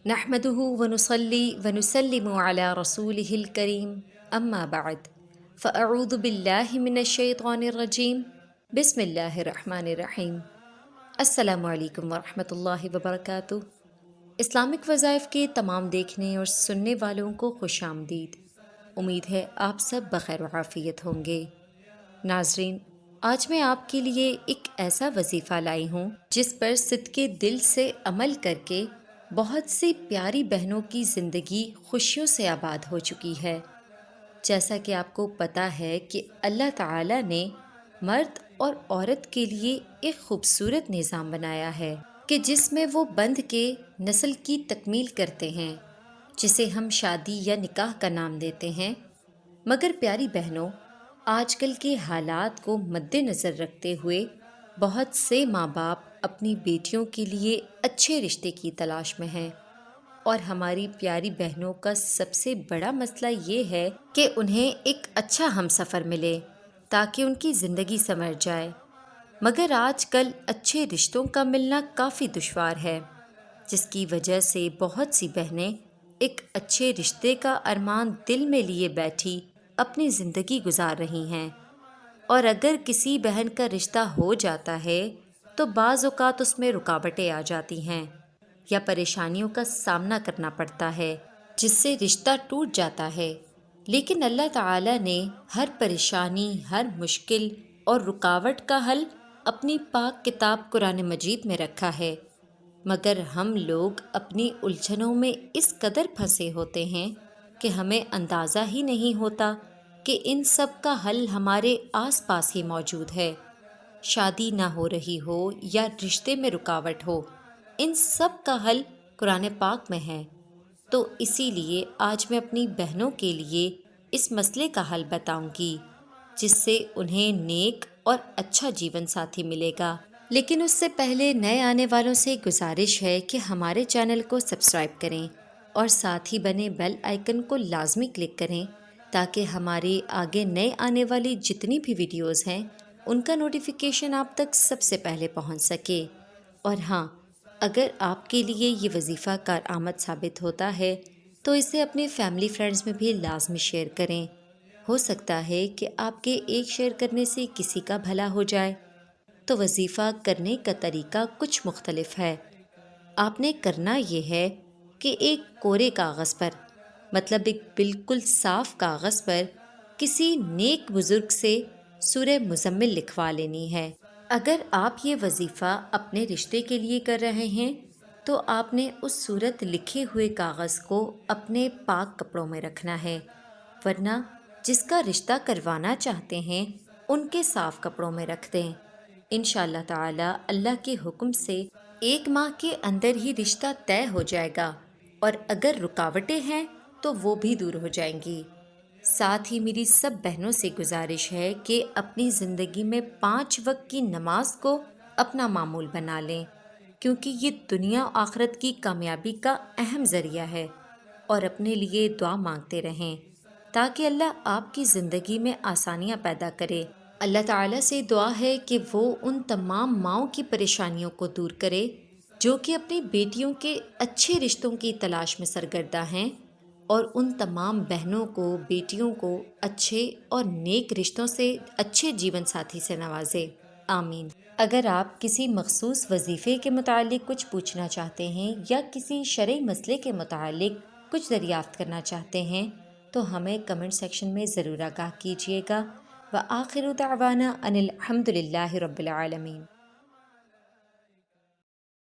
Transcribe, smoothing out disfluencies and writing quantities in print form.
نحمده ونصلي ونسلم على رسوله الكريم اما بعد فاعوذ باللہ من الشیطان الرجیم بسم اللہ الرحمن الرحیم۔ السلام علیکم ورحمۃ اللہ وبرکاتہ۔ اسلامک وظائف کے تمام دیکھنے اور سننے والوں کو خوش آمدید۔ امید ہے آپ سب بخیر و عافیت ہوں گے۔ ناظرین، آج میں آپ کے لیے ایک ایسا وظیفہ لائی ہوں جس پر صدقے دل سے عمل کر کے بہت سی پیاری بہنوں کی زندگی خوشیوں سے آباد ہو چکی ہے۔ جیسا کہ آپ کو پتہ ہے کہ اللہ تعالیٰ نے مرد اور عورت کے لیے ایک خوبصورت نظام بنایا ہے کہ جس میں وہ بندھ کے نسل کی تکمیل کرتے ہیں، جسے ہم شادی یا نکاح کا نام دیتے ہیں۔ مگر پیاری بہنوں، آج کل کے حالات کو مد نظر رکھتے ہوئے بہت سے ماں باپ اپنی بیٹیوں کے لیے اچھے رشتے کی تلاش میں ہیں، اور ہماری پیاری بہنوں کا سب سے بڑا مسئلہ یہ ہے کہ انہیں ایک اچھا ہمسفر ملے تاکہ ان کی زندگی سنور جائے۔ مگر آج کل اچھے رشتوں کا ملنا کافی دشوار ہے، جس کی وجہ سے بہت سی بہنیں ایک اچھے رشتے کا ارمان دل میں لیے بیٹھی اپنی زندگی گزار رہی ہیں، اور اگر کسی بہن کا رشتہ ہو جاتا ہے تو بعض اوقات اس میں رکاوٹیں آ جاتی ہیں یا پریشانیوں کا سامنا کرنا پڑتا ہے، جس سے رشتہ ٹوٹ جاتا ہے۔ لیکن اللہ تعالیٰ نے ہر پریشانی، ہر مشکل اور رکاوٹ کا حل اپنی پاک کتاب قرآن مجید میں رکھا ہے، مگر ہم لوگ اپنی الجھنوں میں اس قدر پھنسے ہوتے ہیں کہ ہمیں اندازہ ہی نہیں ہوتا کہ ان سب کا حل ہمارے آس پاس ہی موجود ہے۔ شادی نہ ہو رہی ہو یا رشتے میں رکاوٹ ہو، ان سب کا حل قرآن پاک میں ہے۔ تو اسی لیے آج میں اپنی بہنوں کے لیے اس مسئلے کا حل بتاؤں گی، جس سے انہیں نیک اور اچھا جیون ساتھی ملے گا۔ لیکن اس سے پہلے نئے آنے والوں سے گزارش ہے کہ ہمارے چینل کو سبسکرائب کریں اور ساتھ ہی بنے بیل آئیکن کو لازمی کلک کریں تاکہ ہمارے آگے نئے آنے والی جتنی بھی ویڈیوز ہیں ان کا نوٹیفیکیشن آپ تک سب سے پہلے پہنچ سکے۔ اور ہاں، اگر آپ کے لیے یہ وظیفہ کارآمد ثابت ہوتا ہے تو اسے اپنے فیملی فرینڈز میں بھی لازمی شیئر کریں۔ ہو سکتا ہے کہ آپ کے ایک شیئر کرنے سے کسی کا بھلا ہو جائے۔ تو وظیفہ کرنے کا طریقہ کچھ مختلف ہے۔ آپ نے کرنا یہ ہے کہ ایک کورے کاغذ پر، مطلب ایک بالکل صاف کاغذ پر، کسی نیک بزرگ سے سورہ مزمل لکھوا لینی ہے۔ اگر آپ یہ وظیفہ اپنے رشتے کے لیے کر رہے ہیں تو آپ نے اس سورت لکھے ہوئے کاغذ کو اپنے پاک کپڑوں میں رکھنا ہے، ورنہ جس کا رشتہ کروانا چاہتے ہیں ان کے صاف کپڑوں میں رکھ دیں۔ انشاءاللہ تعالی اللہ کے حکم سے 1 ماہ کے اندر ہی رشتہ طے ہو جائے گا، اور اگر رکاوٹیں ہیں تو وہ بھی دور ہو جائیں گی۔ ساتھ ہی میری سب بہنوں سے گزارش ہے کہ اپنی زندگی میں 5 وقت کی نماز کو اپنا معمول بنا لیں، کیونکہ یہ دنیا و آخرت کی کامیابی کا اہم ذریعہ ہے، اور اپنے لیے دعا مانگتے رہیں تاکہ اللہ آپ کی زندگی میں آسانیاں پیدا کرے۔ اللہ تعالیٰ سے دعا ہے کہ وہ ان تمام ماؤں کی پریشانیوں کو دور کرے جو کہ اپنی بیٹیوں کے اچھے رشتوں کی تلاش میں سرگردہ ہیں، اور ان تمام بہنوں کو، بیٹیوں کو اچھے اور نیک رشتوں سے، اچھے جیون ساتھی سے نوازے۔ آمین۔ اگر آپ کسی مخصوص وظیفے کے متعلق کچھ پوچھنا چاہتے ہیں یا کسی شرعی مسئلے کے متعلق کچھ دریافت کرنا چاہتے ہیں تو ہمیں کمنٹ سیکشن میں ضرور آگاہ کیجیے گا۔ وآخر دعوانا ان الحمد للہ رب العالمین۔